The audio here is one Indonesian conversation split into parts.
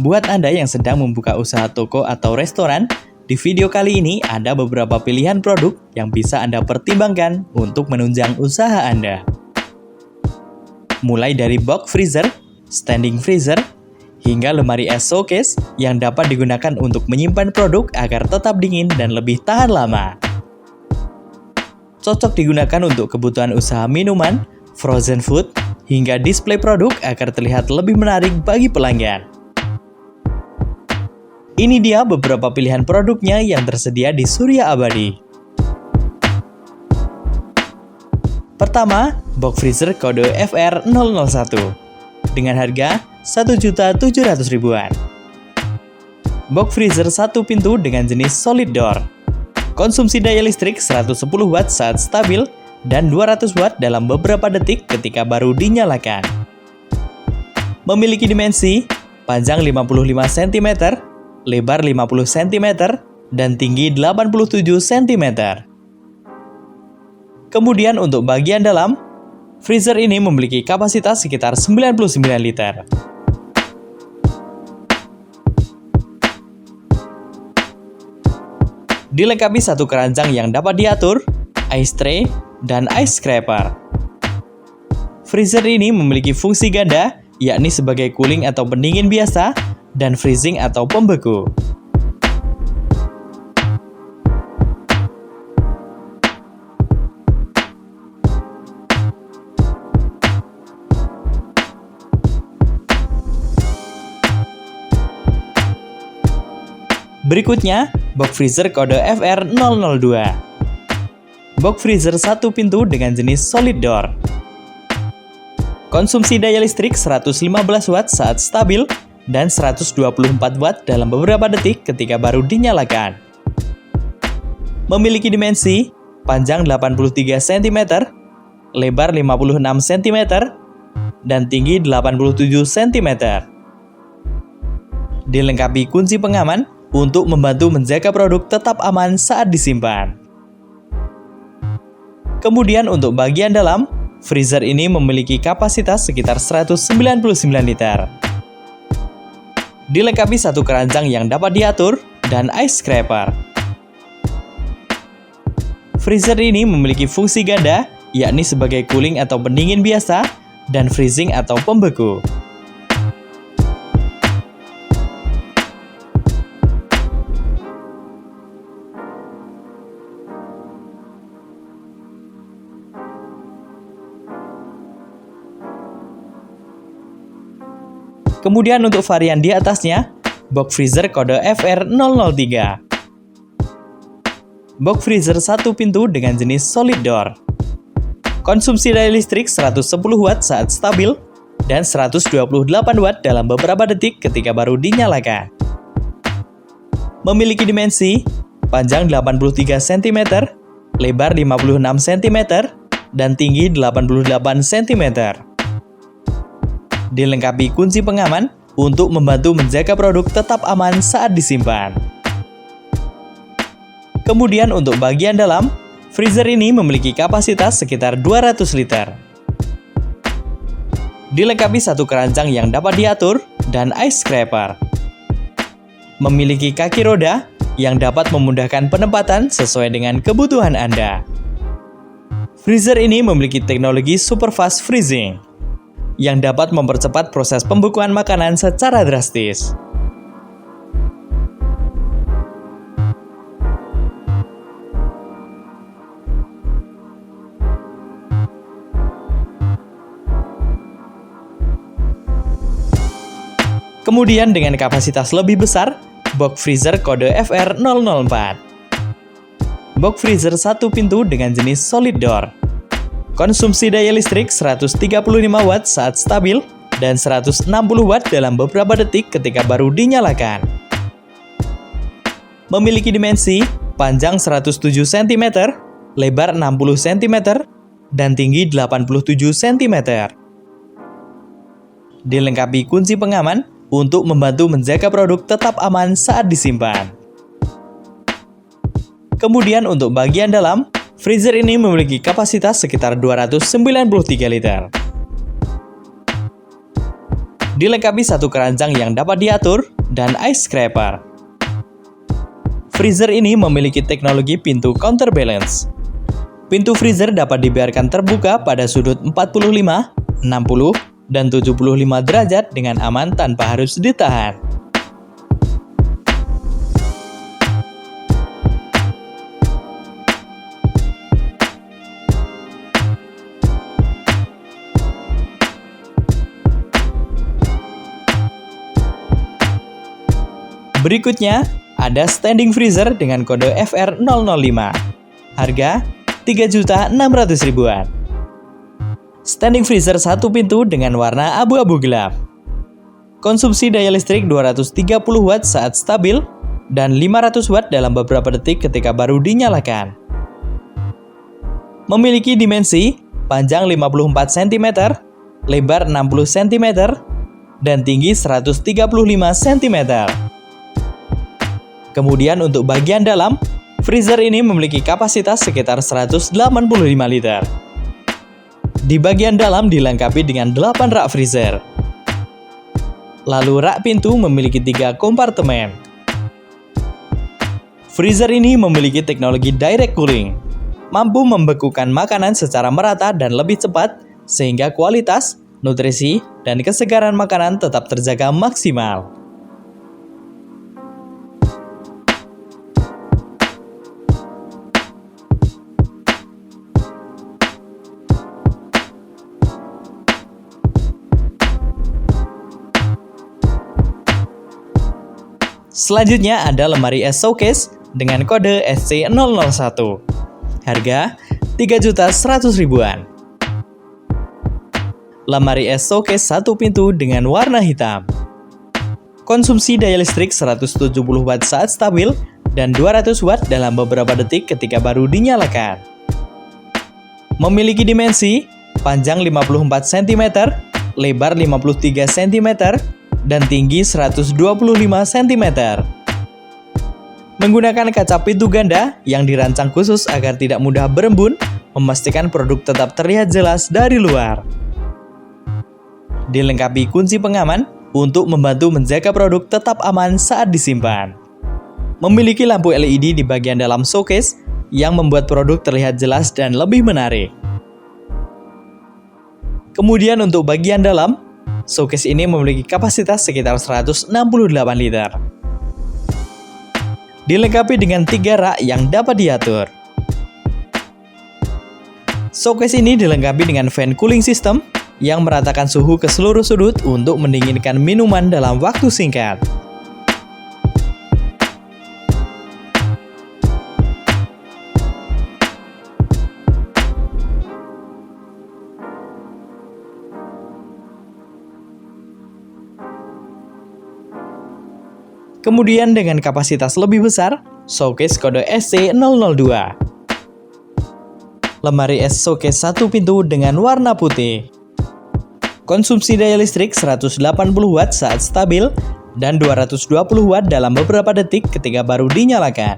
Buat Anda yang sedang membuka usaha toko atau restoran, di video kali ini ada beberapa pilihan produk yang bisa Anda pertimbangkan untuk menunjang usaha Anda. Mulai dari box freezer, standing freezer, hingga lemari es showcase yang dapat digunakan untuk menyimpan produk agar tetap dingin dan lebih tahan lama. Cocok digunakan untuk kebutuhan usaha minuman, frozen food, hingga display produk agar terlihat lebih menarik bagi pelanggan. Ini dia beberapa pilihan produknya yang tersedia di Surya Abadi. Pertama, box freezer kode FR001 dengan harga Rp1.700.000. Box freezer 1 pintu dengan jenis solid door. Konsumsi daya listrik 110 Watt saat stabil dan 200 Watt dalam beberapa detik ketika baru dinyalakan. Memiliki dimensi panjang 55 cm, lebar 50 cm, dan tinggi 87 cm. Kemudian untuk bagian dalam, freezer ini memiliki kapasitas sekitar 99 liter. Dilengkapi satu keranjang yang dapat diatur, ice tray, dan ice scraper. Freezer ini memiliki fungsi ganda, yakni sebagai cooling atau pendingin biasa, dan freezing atau pembeku. Berikutnya, box freezer kode FR002. Box freezer 1 pintu dengan jenis solid door. Konsumsi daya listrik 115 Watt saat stabil dan 124 Watt dalam beberapa detik ketika baru dinyalakan. Memiliki dimensi panjang 83 cm, lebar 56 cm, dan tinggi 87 cm. Dilengkapi kunci pengaman untuk membantu menjaga produk tetap aman saat disimpan. Kemudian untuk bagian dalam, freezer ini memiliki kapasitas sekitar 199 liter. Dilengkapi satu keranjang yang dapat diatur dan ice scraper. Freezer ini memiliki fungsi ganda, yakni sebagai cooling atau pendingin biasa, dan freezing atau pembeku. Kemudian untuk varian di atasnya, box freezer kode FR003. Box freezer 1 pintu dengan jenis solid door. Konsumsi daya listrik 110 Watt saat stabil dan 128 Watt dalam beberapa detik ketika baru dinyalakan. Memiliki dimensi panjang 83 cm, lebar 56 cm, dan tinggi 88 cm. Dilengkapi kunci pengaman untuk membantu menjaga produk tetap aman saat disimpan. Kemudian untuk bagian dalam, freezer ini memiliki kapasitas sekitar 200 liter. Dilengkapi satu keranjang yang dapat diatur dan ice scraper. Memiliki kaki roda yang dapat memudahkan penempatan sesuai dengan kebutuhan Anda. Freezer ini memiliki teknologi super fast freezing yang dapat mempercepat proses pembekuan makanan secara drastis. Kemudian dengan kapasitas lebih besar, box freezer kode FR004. Box freezer 1 pintu dengan jenis solid door. Konsumsi daya listrik 135 Watt saat stabil dan 160 Watt dalam beberapa detik ketika baru dinyalakan. Memiliki dimensi panjang 107 cm, lebar 60 cm, dan tinggi 87 cm. Dilengkapi kunci pengaman untuk membantu menjaga produk tetap aman saat disimpan. Kemudian untuk bagian dalam, freezer ini memiliki kapasitas sekitar 293 liter. Dilengkapi satu keranjang yang dapat diatur dan ice scraper. Freezer ini memiliki teknologi pintu counterbalance. Pintu freezer dapat dibiarkan terbuka pada sudut 45, 60, dan 75 derajat dengan aman tanpa harus ditahan. Berikutnya, ada standing freezer dengan kode FR005. Harga Rp3.600.000-an. Standing freezer satu pintu dengan warna abu-abu gelap. Konsumsi daya listrik 230 Watt saat stabil dan 500 Watt dalam beberapa detik ketika baru dinyalakan. Memiliki dimensi panjang 54 cm, lebar 60 cm, dan tinggi 135 cm. Kemudian untuk bagian dalam, freezer ini memiliki kapasitas sekitar 185 liter. Di bagian dalam dilengkapi dengan 8 rak freezer. Lalu rak pintu memiliki 3 kompartemen. Freezer ini memiliki teknologi direct cooling, mampu membekukan makanan secara merata dan lebih cepat, sehingga kualitas, nutrisi, dan kesegaran makanan tetap terjaga maksimal. Selanjutnya ada lemari es showcase dengan kode SC001. Harga Rp3.100.000-an. Lemari es showcase satu pintu dengan warna hitam. Konsumsi daya listrik 170 Watt saat stabil dan 200 Watt dalam beberapa detik ketika baru dinyalakan. Memiliki dimensi panjang 54 cm, lebar 53 cm, dan tinggi 125 cm. Menggunakan kaca pintu ganda yang dirancang khusus agar tidak mudah berembun, memastikan produk tetap terlihat jelas dari luar. Dilengkapi kunci pengaman untuk membantu menjaga produk tetap aman saat disimpan. Memiliki lampu LED di bagian dalam showcase yang membuat produk terlihat jelas dan lebih menarik. Kemudian untuk bagian dalam, showcase ini memiliki kapasitas sekitar 168 liter. Dilengkapi dengan 3 rak yang dapat diatur. Showcase ini dilengkapi dengan fan cooling system yang meratakan suhu ke seluruh sudut untuk mendinginkan minuman dalam waktu singkat. Kemudian dengan kapasitas lebih besar, showcase kode SC002. Lemari es showcase satu pintu dengan warna putih. Konsumsi daya listrik 180 Watt saat stabil dan 220 Watt dalam beberapa detik ketika baru dinyalakan.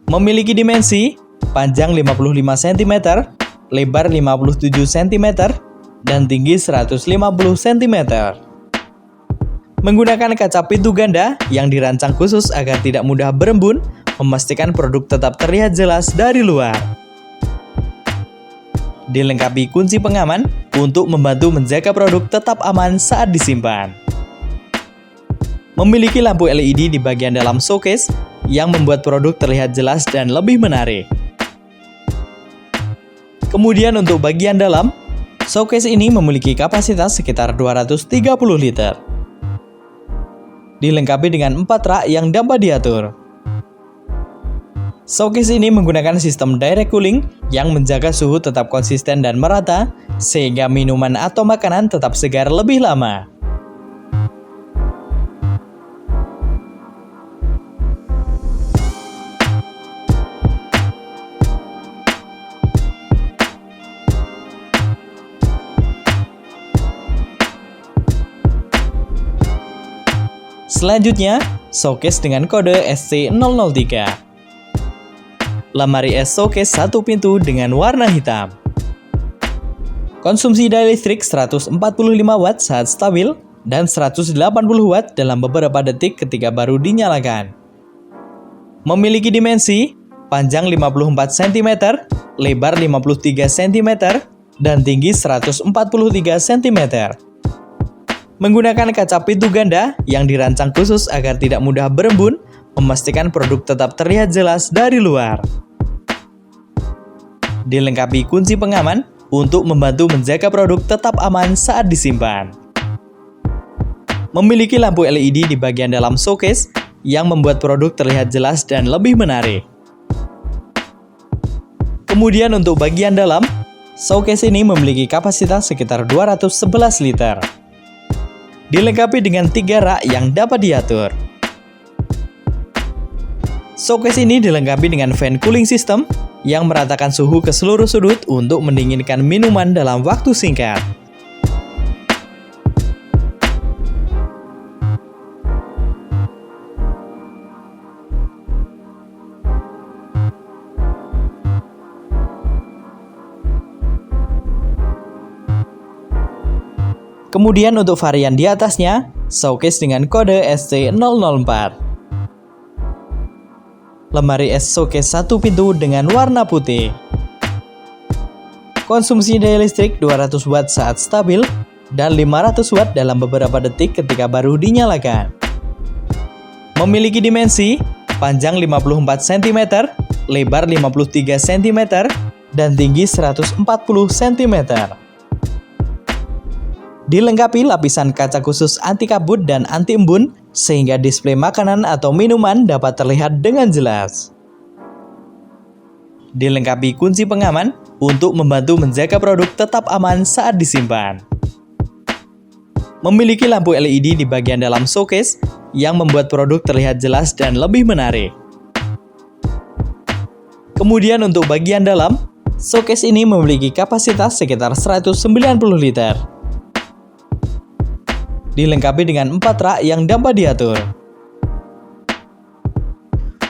Memiliki dimensi panjang 55 cm, lebar 57 cm, dan tinggi 150 cm. Menggunakan kaca pintu ganda yang dirancang khusus agar tidak mudah berembun, memastikan produk tetap terlihat jelas dari luar. Dilengkapi kunci pengaman untuk membantu menjaga produk tetap aman saat disimpan. Memiliki lampu LED di bagian dalam showcase yang membuat produk terlihat jelas dan lebih menarik. Kemudian untuk bagian dalam, showcase ini memiliki kapasitas sekitar 230 liter. Dilengkapi dengan 4 rak yang dapat diatur. Showcase ini menggunakan sistem direct cooling yang menjaga suhu tetap konsisten dan merata, sehingga minuman atau makanan tetap segar lebih lama. Selanjutnya, showcase dengan kode SC003. Lemari es showcase satu pintu dengan warna hitam. Konsumsi daya listrik 145 Watt saat stabil dan 180 watt dalam beberapa detik ketika baru dinyalakan. Memiliki dimensi panjang 54 cm, lebar 53 cm, dan tinggi 143 cm. Menggunakan kaca pintu ganda yang dirancang khusus agar tidak mudah berembun, memastikan produk tetap terlihat jelas dari luar. Dilengkapi kunci pengaman untuk membantu menjaga produk tetap aman saat disimpan. Memiliki lampu LED di bagian dalam showcase yang membuat produk terlihat jelas dan lebih menarik. Kemudian untuk bagian dalam, showcase ini memiliki kapasitas sekitar 211 liter. Dilengkapi dengan 3 rak yang dapat diatur. Showcase ini dilengkapi dengan fan cooling system yang meratakan suhu ke seluruh sudut untuk mendinginkan minuman dalam waktu singkat. Kemudian untuk varian di atasnya, showcase dengan kode SC004. Lemari es showcase 1 pintu dengan warna putih. Konsumsi daya listrik 200 watt saat stabil dan 500 watt dalam beberapa detik ketika baru dinyalakan. Memiliki dimensi panjang 54 cm, lebar 53 cm, dan tinggi 140 cm. Dilengkapi lapisan kaca khusus anti kabut dan anti embun, sehingga display makanan atau minuman dapat terlihat dengan jelas. Dilengkapi kunci pengaman untuk membantu menjaga produk tetap aman saat disimpan. Memiliki lampu LED di bagian dalam showcase yang membuat produk terlihat jelas dan lebih menarik. Kemudian untuk bagian dalam, showcase ini memiliki kapasitas sekitar 190 liter. Dilengkapi dengan 4 rak yang dapat diatur.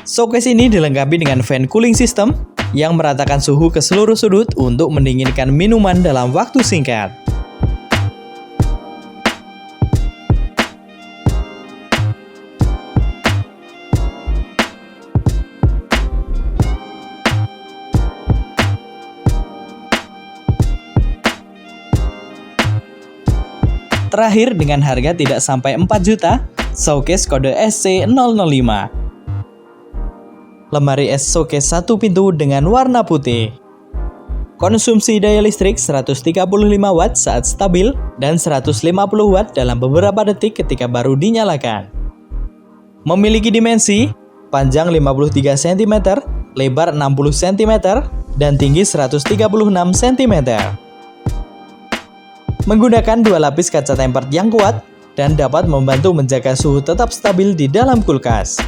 Showcase ini dilengkapi dengan fan cooling system yang meratakan suhu ke seluruh sudut untuk mendinginkan minuman dalam waktu singkat. Terakhir, dengan harga tidak sampai 4 juta, showcase kode SC005. Lemari es showcase 1 pintu dengan warna putih. Konsumsi daya listrik 135 watt saat stabil dan 150 watt dalam beberapa detik ketika baru dinyalakan. Memiliki dimensi panjang 53 cm, lebar 60 cm, dan tinggi 136 cm. Menggunakan 2 lapis kaca tempered yang kuat dan dapat membantu menjaga suhu tetap stabil di dalam kulkas.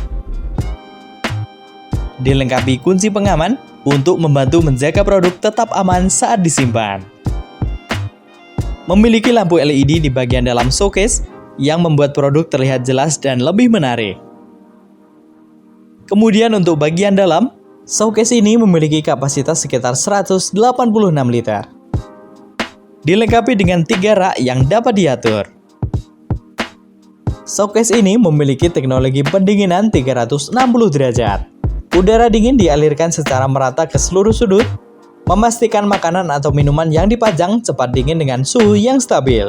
Dilengkapi kunci pengaman untuk membantu menjaga produk tetap aman saat disimpan. Memiliki lampu LED di bagian dalam showcase yang membuat produk terlihat jelas dan lebih menarik. Kemudian untuk bagian dalam, showcase ini memiliki kapasitas sekitar 186 liter. Dilengkapi dengan 3 rak yang dapat diatur. Showcase ini memiliki teknologi pendinginan 360 derajat. Udara dingin dialirkan secara merata ke seluruh sudut, memastikan makanan atau minuman yang dipajang cepat dingin dengan suhu yang stabil.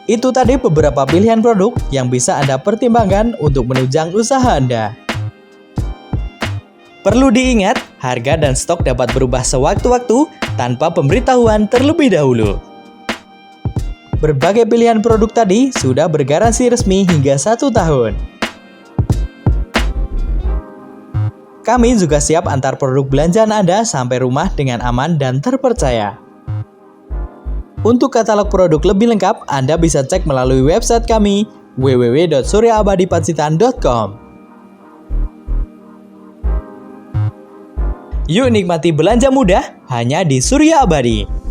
Itu tadi beberapa pilihan produk yang bisa Anda pertimbangkan untuk menunjang usaha Anda. Perlu diingat, harga dan stok dapat berubah sewaktu-waktu tanpa pemberitahuan terlebih dahulu. Berbagai pilihan produk tadi sudah bergaransi resmi hingga 1 tahun. Kami juga siap antar produk belanjaan Anda sampai rumah dengan aman dan terpercaya. Untuk katalog produk lebih lengkap, Anda bisa cek melalui website kami www.suryaabadipacitan.com. Yuk nikmati belanja mudah hanya di Surya Abadi.